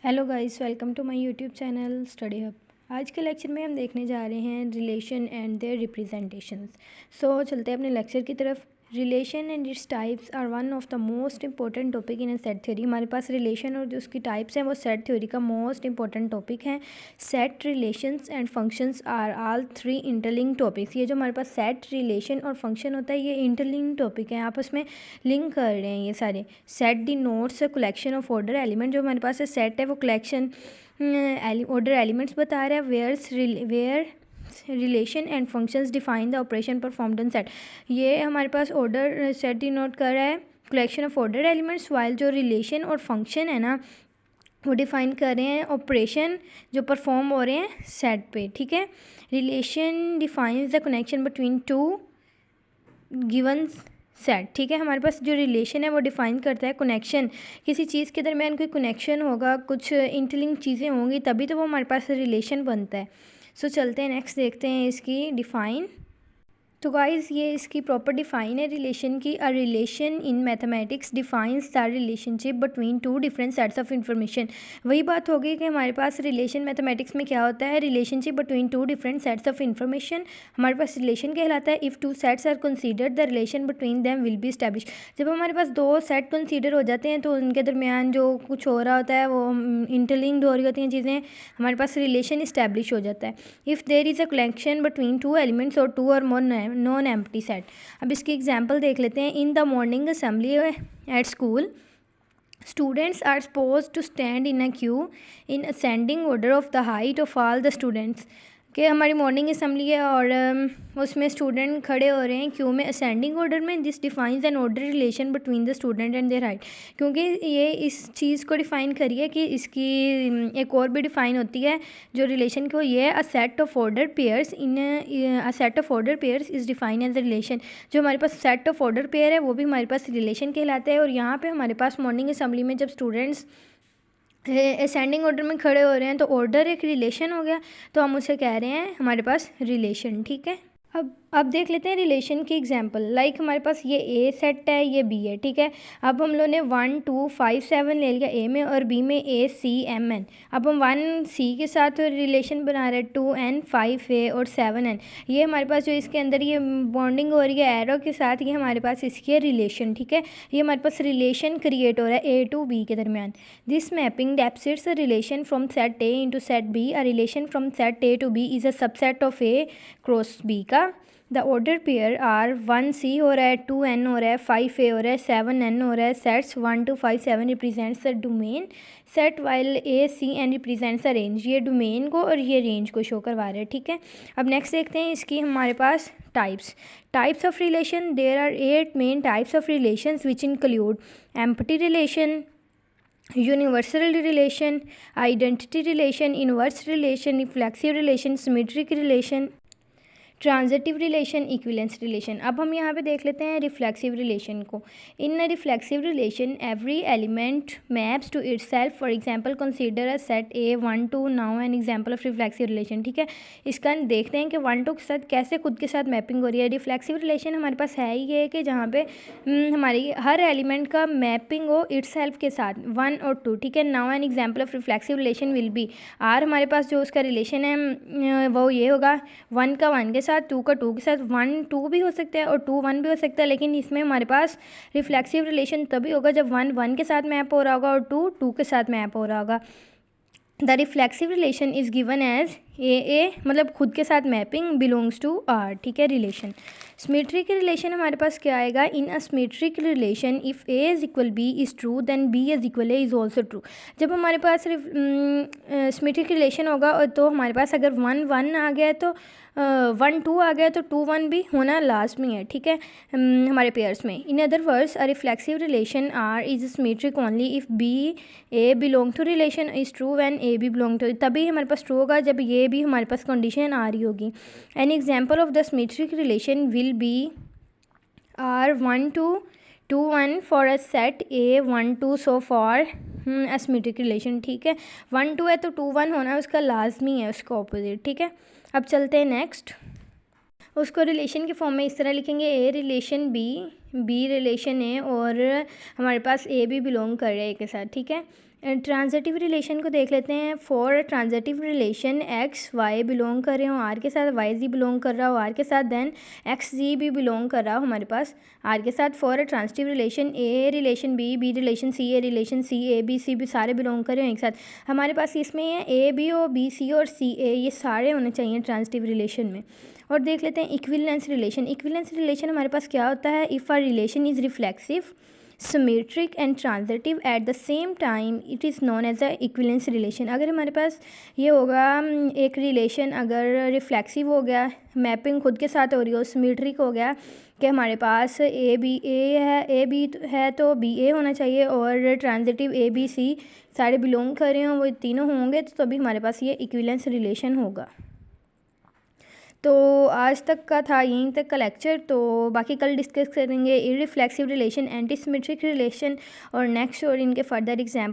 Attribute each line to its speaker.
Speaker 1: Hello guys, welcome to my YouTube channel study hub. आज के lecture में हम देखने जा रहे हैं relation and their representations. So चलते हैं अपने लेक्चर की तरफ। Relation and its types are one of the most important topic in set theory. हमारे पास रिलेशन और जो उसकी टाइप्स हैं वो सेट थ्योरी का मोस्ट इंपॉर्टेंट टॉपिक है। Set, relations and functions are all three interlink topics. ये जो हमारे पास सेट, रिलेशन और फंक्शन होता है ये इंटरलिंक टॉपिक है, आपस में लिंक कर रहे हैं ये सारे। Set denotes collection of order element. जो हमारे पास सेट है वो कलेक्शन ऑर्डर एलिमेंट्स बता रहा है। Where relation and functions define the operation performed on set. ये हमारे पास ऑर्डर सेट डिनोट कर रहा है collection of order elements, while जो रिलेशन और फंक्शन है ना वो डिफाइन कर रहे हैं ऑपरेशन जो परफॉर्म हो रहे हैं सेट पे। ठीक है, relation defines the connection between to given set. ठीक है, हमारे पास जो रिलेशन है वो डिफाइन करता है कनेक्शन, किसी चीज़ के दरमियान कोई कनेक्शन होगा, कुछ इंटरलिंक चीज़ें होंगी तभी तो वो हमारे पास रिलेशन बनता है। सो चलते हैं नेक्स्ट, देखते हैं इसकी डिफ़ाइन। तो गाइज़ ये इसकी प्रॉपर डिफ़ाइन है रिलेशन की। A relation in mathematics defines the relationship between two different sets of information. वही बात होगी कि हमारे पास रिलेशन मैथमेटिक्स में क्या होता है, relationship between two different sets of information हमारे पास रिलेशन कहलाता है। If two sets are considered the relation between them will be establish. जब हमारे पास दो सेट कंसीडर हो जाते हैं तो उनके दरमियान जो कुछ हो रहा होता है वो इंटरलिंक्ड हो रही होती हैं चीज़ें, हमारे पास रिलेशन इस्टेब्लिश हो जाता है। If there is a connection between two elements और टू और मोर नॉन एम्प्टी सेट। अब इसकी एग्जांपल देख लेते हैं। In the morning assembly at school students are supposed to stand in a queue in ascending order of the height of all the students। कि हमारी morning assembly है और उसमें स्टूडेंट खड़े हो रहे हैं क्यू में असेंडिंग ऑर्डर में। This defines N order relation between the student and their height. क्योंकि ये इस चीज़ को डिफ़ाइन करिए कि इसकी एक और भी डिफ़ाइन होती है जो रिलेशन को, ये a set of order pairs in a set of order pairs is define as a relation. जो हमारे पास सेट ऑफ ऑर्डर पेयर है वो भी हमारे पास रिलेशन कहलाता है। और यहाँ पे हमारे पास मॉर्निंग असेंबली में जब स्टूडेंट्स असेंडिंग ऑर्डर में खड़े हो रहे हैं तो ऑर्डर एक रिलेशन हो गया, तो हम उसे कह रहे हैं हमारे पास रिलेशन। ठीक है, अब देख लेते हैं रिलेशन की एग्जांपल। लाइक हमारे पास ये ए सेट है, ये बी है। ठीक है, अब हम लोगों ने 1 2 5 7 ले लिया ए में और बी में ए सी एम एन। अब हम 1 सी के साथ रिलेशन बना रहे हैं, 2 एन 5 ए और 7 एन। ये हमारे पास जो इसके अंदर ये बॉन्डिंग हो रही है एरो के साथ, ये हमारे पास इसकी रिलेशन। ठीक है, ये हमारे पास रिलेशन क्रिएट हो रहा है ए टू बी के दरमियान। This mapping depicts a relation from set A into set B. A relation from set A to B is a subset of A cross B का। The order pair are 1 C हो रहा है, 2 N हो रहा है, 5 ए हो रहा है, 7 एन हो रहा है। Sets 1 2 5 7 represents the domain set, while A C N represents the range. ये डोमेन को और ये रेंज को शो करवा रहे हैं। ठीक है, अब नेक्स्ट देखते हैं इसकी हमारे पास types of relation. There are 8 main types of relations which include empty relation, universal relation, identity relation, inverse relation, reflexive relation, symmetric relation, transitive relation, equivalence relation. अब हम यहाँ पे देख लेते हैं रिफ्लेक्सिव रिलेशन को। In reflexive relation every element maps to itself. For example consider a set A 1 2 now an example of reflexive relation. ठीक है, इसका देखते हैं कि 1 2 के साथ कैसे खुद के साथ मैपिंग हो रही है। रिफ्लेक्सिव रिलेशन हमारे पास है ही ये कि जहाँ पे हमारी हर एलिमेंट का मैपिंग हो इटसेल्फ के साथ 1 और 2। ठीक है, now an example of reflexive relation will be R. हमारे पास जो उसका रिलेशन है वो ये होगा 1 का 1 के साथ, 2 का 2 के साथ। 1 2 भी हो सकता है और 2 1 भी हो सकता है, लेकिन इसमें हमारे पास रिफ्लेक्सिव रिलेशन तभी होगा जब 1 1 के साथ मैप हो रहा होगा और 2 2 के साथ मैप हो रहा होगा। The reflexive relation is given as A मतलब खुद के साथ मैपिंग बिलोंग्स टू आर। ठीक है, रिलेशन। सिमेट्रिक रिलेशन हमारे पास क्या आएगा, in a symmetric relation if A is equal B is true then B is equal A is also true. जब हमारे पास सिमेट्रिक रिलेशन होगा और तो हमारे पास अगर 1 1 आ गया है तो 1 2 आ गया तो 2 1 भी होना लाजमी है। ठीक है, हमारे पेयर्स में। In other words a reflexive relation R is symmetric only if B A belong to relation is true when A B belong to. तभी हमारे पास ट्रू होगा जब ये भी हमारे पास कंडीशन आ रही होगी। An example of the symmetric relation will be R 1 2 2 1 for a set A 1 2 so for symmetric relation. ठीक है, 1 2 है तो 2 1 होना उसका लाजमी है, उसका ऑपोजिट। ठीक है, अब चलते हैं नेक्स्ट। उसको रिलेशन के फॉर्म में इस तरह लिखेंगे, ए रिलेशन बी रिलेशन ए और हमारे पास ए भी बिलोंग कर रहा है ए के साथ। ठीक है, ट्रांजिटिव रिलेशन को देख लेते हैं। For transitive relation X Y belong कर रहे हो आर के साथ, वाई जी बिलोंग कर रहा हो आर के साथ, देन एक्स जी भी बिलोंग कर रहा हो हमारे पास आर के साथ। For a transitive relation B, B relation C, A relation C, A B C भी सारे बिलोंग कर रहे हो एक साथ। हमारे पास इसमें है ए बी और बी सी और सी ए, ये सारे होने चाहिए ट्रांजिटिव रिलेशन में। और देख लेते हैं इक्विवेलेंस रिलेशन। इक्विवेलेंस रिलेशन हमारे पास क्या होता है? If R relation is reflexive, symmetric and transitive at the same time it is known as a equivalence relation. अगर हमारे पास ये होगा एक रिलेशन अगर रिफ्लेक्सिव हो गया, मैपिंग खुद के साथ हो रही हो, सिमेट्रिक हो गया कि हमारे पास ए बी है तो बी ए होना चाहिए, और ट्रांजिटिव ए बी सी सारे बिलोंग कर रहे हों, वो तीनों होंगे तो तभी हमारे पास ये इक्विवेलेंस रिलेशन होगा। तो आज तक का था यहीं तक का लेक्चर, तो बाकी कल डिस्कस करेंगे irreflexive relation, anti symmetric relation और नेक्स्ट और इनके फर्दर एग्जाम्पल।